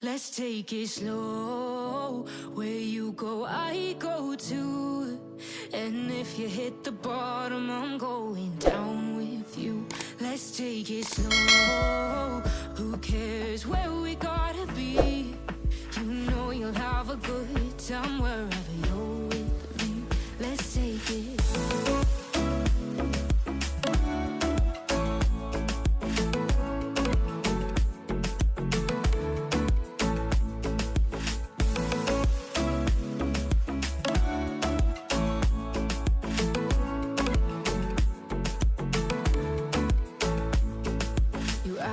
Let's take it slow. Where you go, I go too. And if you hit the bottom, I'm going down with you. Let's take it slow. Who cares where we gotta be? You know you'll have a good time wherever you're with me. Let's take it.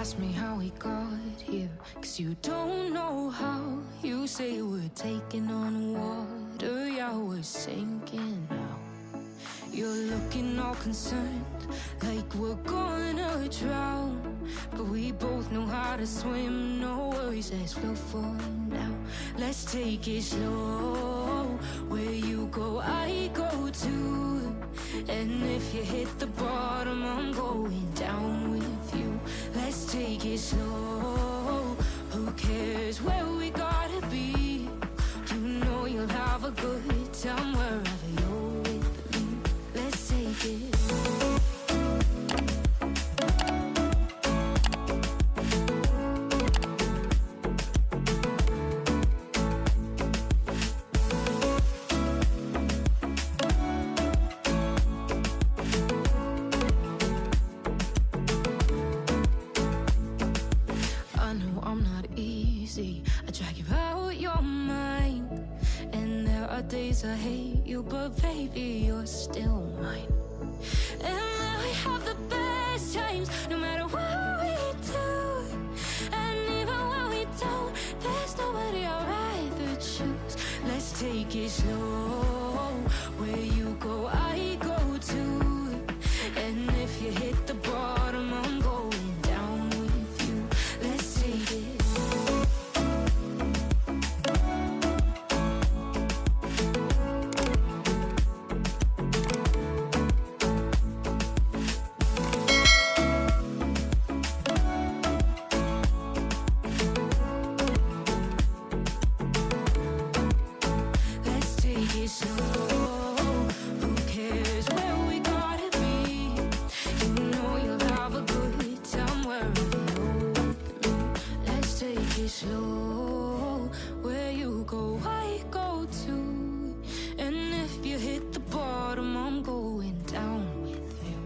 Ask me how we got here, 'cause you don't know how. You say we're taking on water, yeah, we're sinking now. You're looking all concerned, like we're gonna drown. But we both know how to swim, no worries, let's float for now. Let's take it slow. Where you go, I go too. And if you hit the bottom, I'm going down with you. Let's take it slow. Who cares where we gotta be? You know you'll have a good time wherever you're with me. Let's take it. I drag you out your mind, and there are days I hate you, but baby, you're still mine. And we have the best times, no matter what we do. And even when we don't, there's nobody I'd rather choose. Let's take it slow. Where you go, I go too. And if you hit the bottom, I'm going down with you. Let's take it. Slow, where you go, I go too. And if you hit the bottom, I'm going down with you.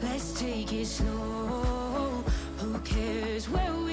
Let's take it slow. Who cares where we